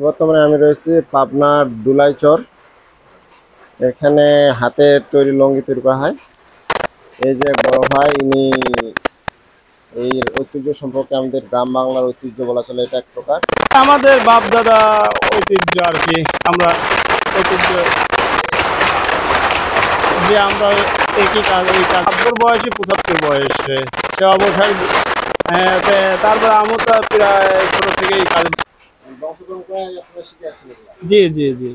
বর্তমানে আমি রয়েছি পাবনার দুলাইচর। এখানে হাতের তৈরি লুঙ্গি তৈরি করা হয়। এই যে বড় ভাই, ইনি এই ঐতিহ্য সম্পর্কে, আমাদের গ্রাম বাংলার ঐতিহ্য বলা চলে, এটা এক প্রকার আমাদের বাপ দাদা ঐতিহ্য আর কি। আমরা ঐতিহ্য যে আমরা একই কাজ, এই কাজ ৭০ বয়সে ৭৫ বয়সে সে অবসর। তারপরে আমার তো প্রায় ছোট থেকে এই কাজ। বংশগ্রহণ করে আপনারা শিখে আসছেন এগুলা। জি জি জি।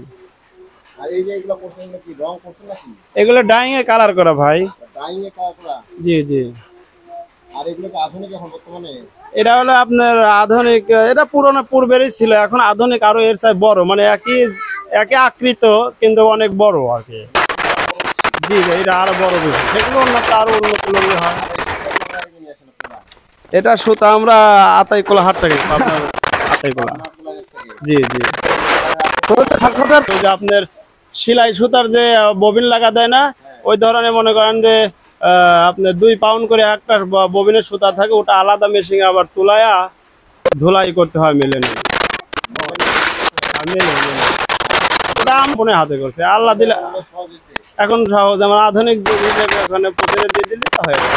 আর এই যে এগুলো করছেন, এগুলো কি রং করছেন নাকি? এগুলো ডাইং এ কালার করা ভাই। ডাইং এ কালার করা? জি জি। আর এগুলো কি আধুনিক এখন বর্তমানে? এটা হলো আপনার আধুনিক, এটা পুরোনো পূর্বেরই ছিল, এখন আধুনিক আরো এর চাই বড়, মানে একই আকৃত কিন্তু অনেক বড় আর কি। জি ভাই, এটা আরো বড় বেশি, সেগুলো উন্নত, আরো উন্নত লুঙ্গি হয়। এটা সুতা আমরা আতাইকোলা হাট থেকে, আপনার আতাইকোলা। জি জি। আপনার সেলাই সুতার যে ববিন লাগা দেয় না, ওই ধরনের মনে করেন যে আপনার 2 পাউন্ড করে একটা ববিনের সুতা থাকে, ওটা আলাদা মেশিনে আবার তুলায়া ধুলাই করতে হয় মিলে নিয়ে। ওটা মনে হাতে করছে আল্লাহ দিলে এখন সহজ। আমার আধুনিক যুগ হিসেবে ওখানে পুকুরে দিয়ে দিলে তো হয়ে যায়।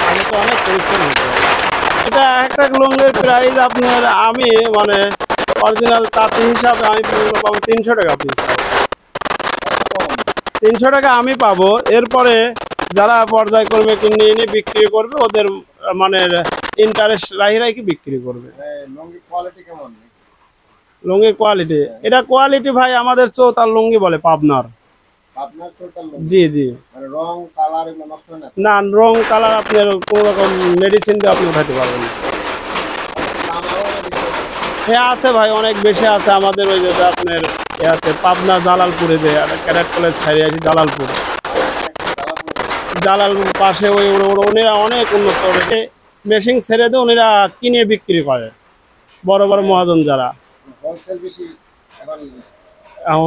আমি তো অনেক পরিশ্রম হতে হবে। এটা একটা লুঙ্গির প্রাইস আপনার, আমি মানে অরিজিনাল তাঁতি হিসাবে আমি পাবো 300 টাকা পিস। 300 টাকা আমি পাবো। এরপরে যারা পর্যায়ক্রমে কিনে এনে বিক্রি করবে, ওদের মানে ইন্টারেস্ট রাহি কি বিক্রি করবে। লুঙ্গির কোয়ালিটি, এটা কোয়ালিটি ভাই আমাদের চৌতাল লুঙ্গি বলে পাবনার। জি জি। না, রং কালার আপনার কোন রকম মেডিসিন দিয়ে আপনি উঠাতে পারবেন না। হ্যাঁ আছে ভাই, অনেক বেশি আছে আমাদের। ওই যে আপনার ইয়াতে পাবনা জালালপুরে, যে ক্যাডেট কলেজ ছাড়িয়ে আছে জালালপুর, জালালপুর পাশে ওই ওনারা অনেক উন্নত করে মেশিন ছেড়ে দিয়ে ওনারা কিনে বিক্রি করে, বড় বড় মহাজন যারা।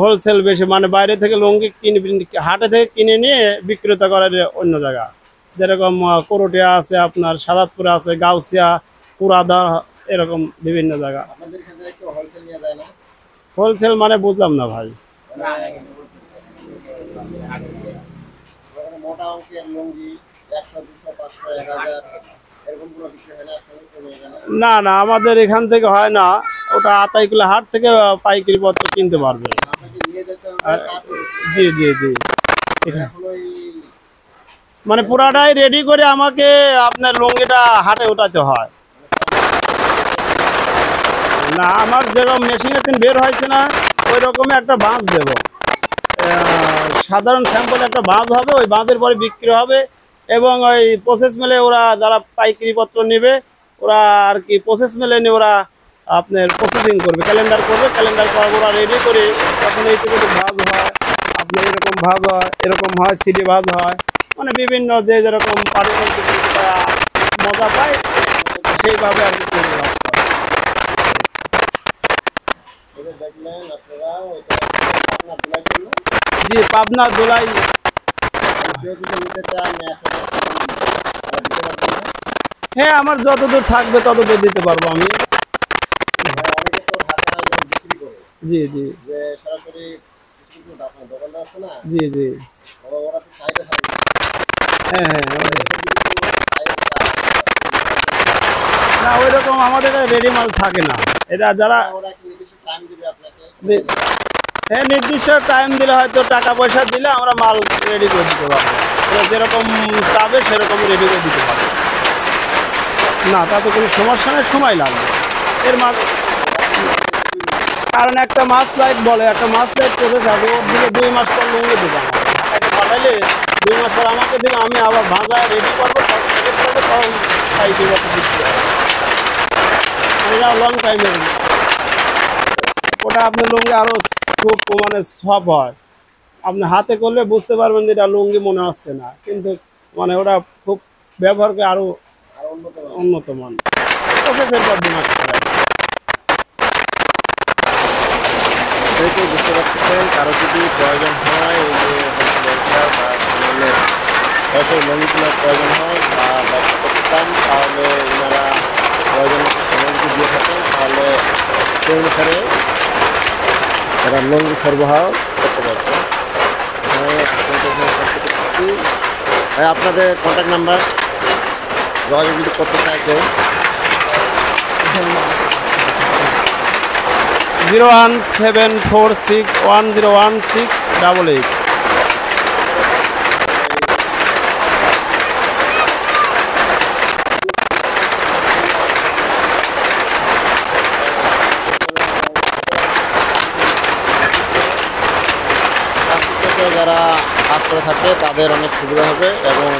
হোলসেল বেশি, মানে বাইরে থেকে লুঙ্গি কিনে হাটে থেকে কিনে নিয়ে বিক্রেতা করে অন্য জায়গা, যেরকম করটিয়া আছে, আপনার সাদাতপুরে আছে, গাউসিয়া, পুরাদা, এরকম বিভিন্ন জায়গা। হোলসেল মানে বুঝলাম না ভাই। না না, আমাদের এখান থেকে হয় না, ওটা আতাইকুলা হাট থেকে পাইকারি পত্র কিনতে পারবে। জি জি জি। মানে পুরাটাই রেডি করে আমাকে আপনার লুঙ্গিটা হাটে উঠাতে হয়। না, আমার যেরকম মেশিনের দিন বের হয়েছে না, ওই রকমই একটা বাঁশ দেব, সাধারণ স্যাম্পল একটা বাঁশ হবে, ওই বাঁশের পরে বিক্রি হবে। এবং ওই প্রসেস মেলে ওরা যারা পাইকারি পত্র নেবে, ওরা আর কি প্রসেস মেলে নিয়ে ওরা আপনার প্রসেসিং করবে, ক্যালেন্ডার করবে, ক্যালেন্ডার করা ওরা রেডি করে তখন এইটুকু ভাজ হয়, আপনার এরকম ভাজ হয়, এরকম হয়, সিডি ভাজ হয়, মানে বিভিন্ন যে যেরকম পারিবারিক মজা পায় সেইভাবে আর কি তৈরি ভাজ করে। জি, পাবনা দোলাই। হ্যাঁ, আমার যতদূর থাকবে ততদূর দিতে পারবো আমি। জি জি জি জি। হ্যাঁ হ্যাঁ। না, ওই রকম আমাদের রেডি মাল থাকে না। এটা যারা হ্যাঁ নির্দিষ্ট টাইম দিলে, হয়তো টাকা পয়সা দিলে আমরা মাল রেডি করে দিতে পারবো, যেরকম চাবে সেরকম রেডি করে দিতে পারবো। না, তাতে কোনো সমস্যা নেই, সময় লাগবে এর মাঝে। কারণ একটা মাছ লাইট বলে, একটা মাছ লাইট প্রসেস হবে, ওর দিকে 2 মাস পর লুঙ্গি দেবো, ঢাকাতে পাঠাইলে 2 মাস পর আমাকে দেবে, আমি আবার ভাজা রেডি করবো, তখন সাইডে দিচ্ছি, লং টাইমের। ওটা আপনার লুঙ্গি আরো খুব মানে সফট হয়, আপনি হাতে করলে বুঝতে পারবেন যে এটা লুঙ্গি মনে হচ্ছে না, কিন্তু মানে ওটা খুব ব্যবহার করে আরো উন্নত মান প্রসেসের পর দিন আসতে পারে। বুঝতে পারছেন, কারো যদি প্রয়োজন হয়, এই যে লুঙ্গিগুলোর প্রয়োজন হয় বা ব্যবসা করতে চান, তাহলে এনারা প্রয়োজন সামগ্রী দিয়ে থাকেন, তাহলে সেই অনুসারে এরা লুঙ্গি সরবরাহ করতে পারছে। ভাই আপনাদের কন্ট্যাক্ট নাম্বার যোগাযোগ যদি করতে চাই কেউ? 01746101688। যারা কাজ করে থাকে তাদের অনেক সুবিধা হবে এবং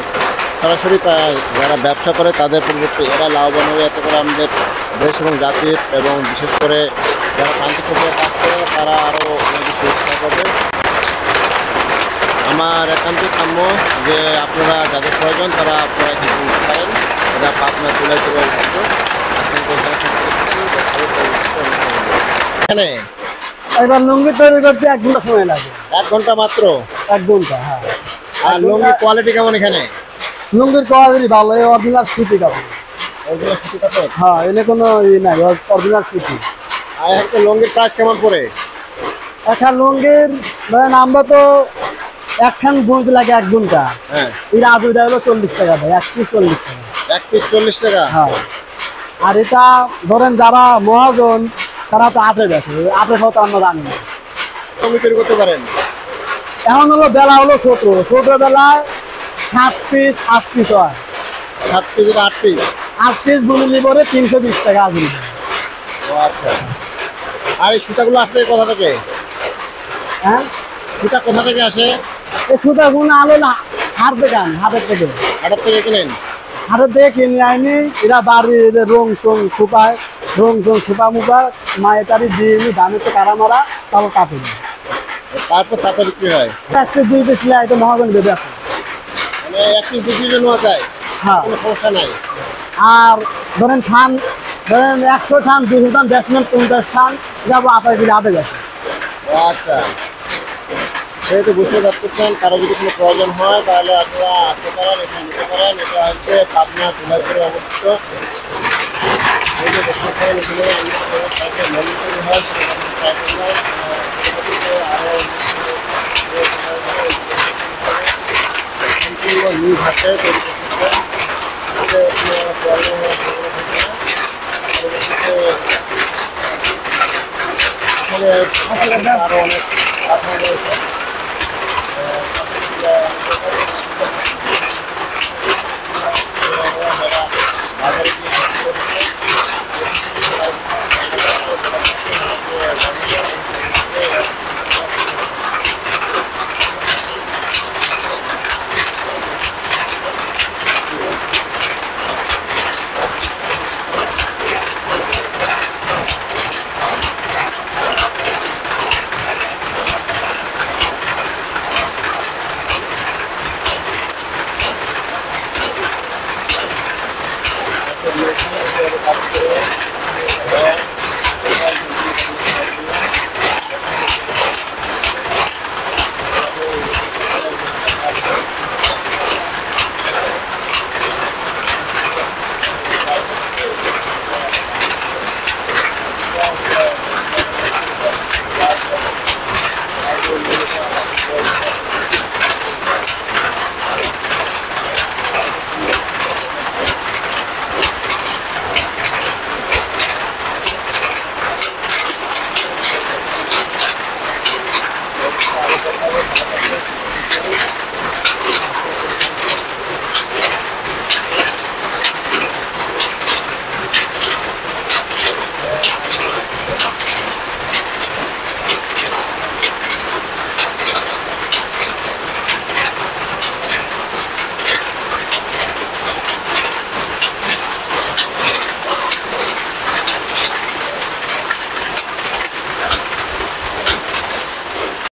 সরাসরি যারা ব্যবসা করে তাদের পরিবর্তে এরা লাভবান হবে। এতে করে আমাদের দেশ এবং জাতির এবং বিশেষ করে যারা প্রান্তিক পর্যায়ে কাজ করে তারা আরও অনেক বেশি উৎসাহ পাবে। আমার একান্তই কাম্য যে আপনারা যাদের প্রয়োজন তারা আপনারা এখানে নিতে পারেন। এটা আপনার জেলায় চলে আসবে। এখানে এবার লুঙ্গি তৈরি করতে 1 ঘন্টা সময় লাগে। 1 ঘন্টা মাত্র? 1 ঘন্টা, হ্যাঁ। আর লুঙ্গির কোয়ালিটি কেমন এখানে? লুঙ্গির কোয়ালিটি ভালো, অরিজিনাল সুতি কাপড়। অরিজিনাল সুতি কাপড়? হ্যাঁ, এনে কোনো নাই, অরিজিনাল সুতি। আর একটা লুঙ্গির প্রাইস কেমন পড়ে? একটা লুঙ্গির ধরেন আমরা তো একখান বুনতে লাগে 1 ঘন্টা। হ্যাঁ, এটা আদুটা হলো 40 টাকা ভাই, 1 পিস 40 টাকা। 1 পিস 40 টাকা? হ্যাঁ। আর এটা ধরেন যারা মহাজন তারা তো 8 বেছে, 8 হয়তো আমরা জানি না। লুঙ্গি তৈরি করতে পারেন? এখন হলো বেলা হলো ছোট বেলায় 7 পিস 8 পিস হয়। 7 পিস 8 পিস? 8 পিস বুনলি পরে 320 টাকা আদুরি। ও আচ্ছা। আর এই সুতাগুলো আসে কোথা থেকে? হ্যাঁ, সুতা কোথা থেকে আসে? এই সুতা গুণ আলো না হাটের থেকে হাটের থেকে কিনেন? হাটের থেকে কিনে আইনি এরা বাড়ির রং টং সুপায় সুপা মুপা মায়ের দিয়ে ধানের তো কারা মারা তারপর কাপড় তারপর তাতে বিক্রি হয়? 1 পিস 2 পিস এটা মহাজন বেঁধে আছে। মানে 1 পিস 2 পিস নেওয়া যায়? হ্যাঁ, কোনো সমস্যা নাই? আর ধরেন 100 থান 200 থান 50 থান যাবো 28 দিলে 8 গেছে। ও আচ্ছা। সেহেতু বুঝতে পারতেছেন, কারো যদি কোনো প্রয়োজন হয় তাহলে আপনারা আসতে পারেন, এখানে নিতে পারেন। এটা হচ্ছে পাবনা জেলায় অবস্থিত। এই যে দেখতে পারেন এখানে মন্দির তৈরি হয়, আরও নিজ হাতে তৈরি করতে আরও অনেক কারখানা রয়েছে। বাজারে